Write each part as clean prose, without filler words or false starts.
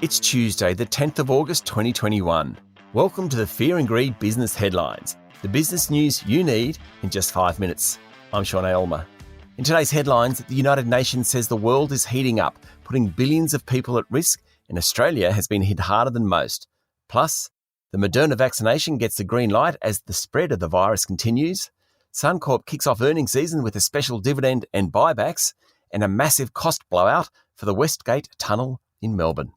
It's Tuesday, the 10th of August 2021. Welcome to the Fear and Greed Business Headlines, the business news you need in just 5 minutes. I'm Sean Aylmer. In today's headlines, the United Nations says the world is heating up, putting billions of people at risk, and Australia has been hit harder than most. Plus, the Moderna vaccination gets the green light as the spread of the virus continues. Suncorp kicks off earnings season with a special dividend and buybacks, and a massive cost blowout for the Westgate Tunnel in Melbourne.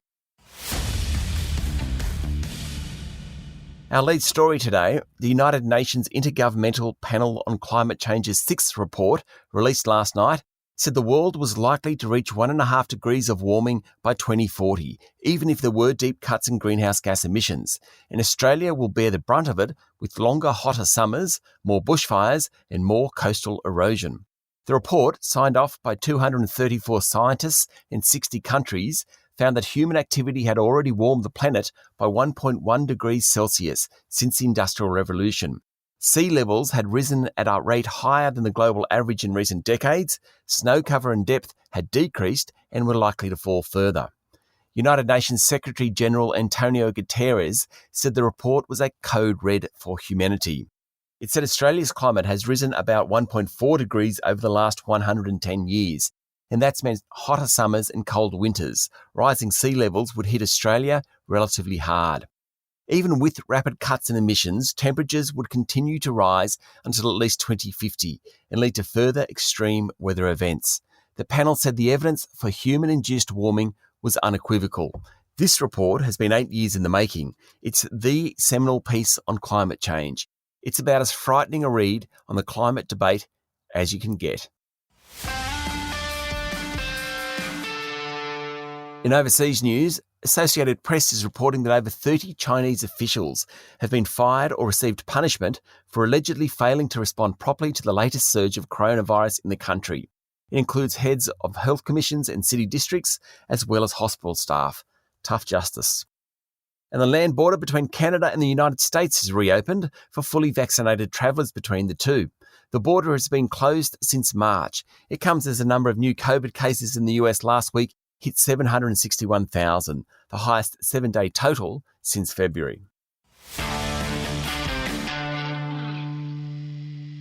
Our lead story today, the United Nations Intergovernmental Panel on Climate Change's sixth report, released last night, said the world was likely to reach 1.5 degrees of warming by 2040, even if there were deep cuts in greenhouse gas emissions. And Australia will bear the brunt of it with longer, hotter summers, more bushfires and more coastal erosion. The report, signed off by 234 scientists in 60 countries, found that human activity had already warmed the planet by 1.1 degrees Celsius since the Industrial Revolution. Sea levels had risen at a rate higher than the global average in recent decades, snow cover and depth had decreased and were likely to fall further. United Nations Secretary-General Antonio Guterres said the report was a code red for humanity. It said Australia's climate has risen about 1.4 degrees over the last 110 years, and that's meant hotter summers and cold winters. Rising sea levels would hit Australia relatively hard. Even with rapid cuts in emissions, temperatures would continue to rise until at least 2050 and lead to further extreme weather events. The panel said the evidence for human-induced warming was unequivocal. This report has been 8 years in the making. It's the seminal piece on climate change. It's about as frightening a read on the climate debate as you can get. In overseas news, Associated Press is reporting that over 30 Chinese officials have been fired or received punishment for allegedly failing to respond properly to the latest surge of coronavirus in the country. It includes heads of health commissions and city districts, as well as hospital staff. Tough justice. And the land border between Canada and the United States is reopened for fully vaccinated travellers between the two. The border has been closed since March. It comes as a number of new COVID cases in the US last week hit 761,000, the highest 7-day total since February.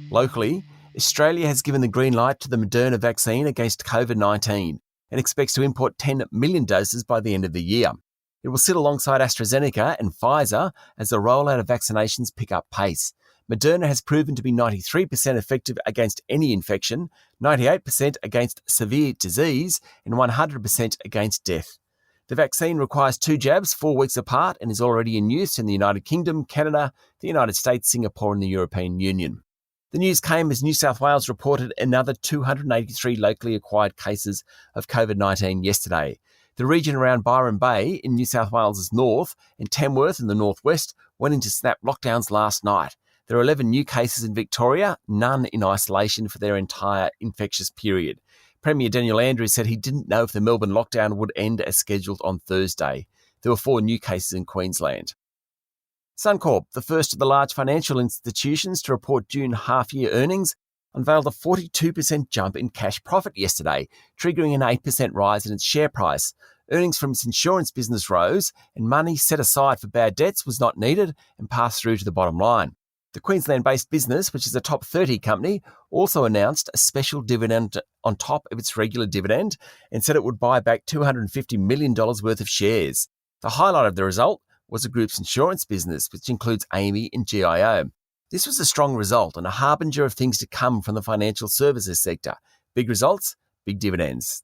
Locally, Australia has given the green light to the Moderna vaccine against COVID-19 and expects to import 10 million doses by the end of the year. It will sit alongside AstraZeneca and Pfizer as the rollout of vaccinations pick up pace. Moderna has proven to be 93% effective against any infection, 98% against severe disease, and 100% against death. The vaccine requires 2 jabs 4 weeks apart and is already in use in the United Kingdom, Canada, the United States, Singapore, and the European Union. The news came as New South Wales reported another 283 locally acquired cases of COVID-19 yesterday. The region around Byron Bay in New South Wales' north and Tamworth in the northwest went into snap lockdowns last night. There are 11 new cases in Victoria, none in isolation for their entire infectious period. Premier Daniel Andrews said he didn't know if the Melbourne lockdown would end as scheduled on Thursday. There were 4 new cases in Queensland. Suncorp, the first of the large financial institutions to report June half-year earnings, unveiled a 42% jump in cash profit yesterday, triggering an 8% rise in its share price. Earnings from its insurance business rose, and money set aside for bad debts was not needed and passed through to the bottom line. The Queensland-based business, which is a top 30 company, also announced a special dividend on top of its regular dividend and said it would buy back $250 million worth of shares. The highlight of the result was the group's insurance business, which includes AAMI and GIO. This was a strong result and a harbinger of things to come from the financial services sector. Big results, big dividends.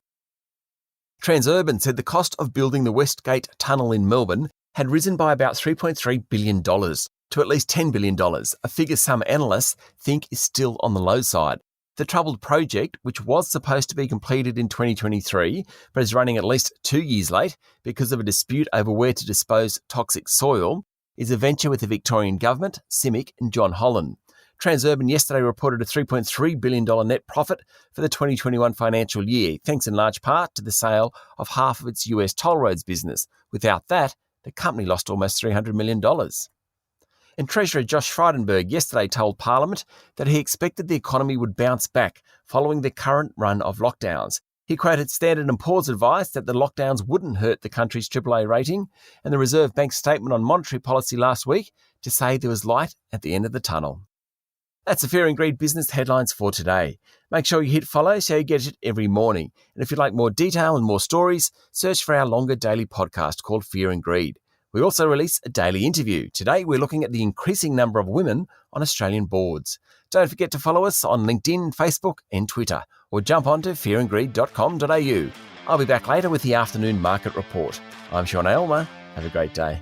Transurban said the cost of building the Westgate Tunnel in Melbourne had risen by about $3.3 billion to at least $10 billion, a figure some analysts think is still on the low side. The troubled project, which was supposed to be completed in 2023, but is running at least 2 years late because of a dispute over where to dispose toxic soil, is a venture with the Victorian Government, CIMIC and John Holland. Transurban yesterday reported a $3.3 billion net profit for the 2021 financial year, thanks in large part to the sale of half of its US toll roads business. Without that, the company lost almost $300 million. And Treasurer Josh Frydenberg yesterday told Parliament that he expected the economy would bounce back following the current run of lockdowns. He quoted Standard & Poor's advice that the lockdowns wouldn't hurt the country's AAA rating and the Reserve Bank's statement on monetary policy last week to say there was light at the end of the tunnel. That's the Fear and Greed business headlines for today. Make sure you hit follow so you get it every morning. And if you'd like more detail and more stories, search for our longer daily podcast called Fear and Greed. We also release a daily interview. Today, we're looking at the increasing number of women on Australian boards. Don't forget to follow us on LinkedIn, Facebook and Twitter, or jump onto fearandgreed.com.au. I'll be back later with the afternoon market report. I'm Sean Aylmer. Have a great day.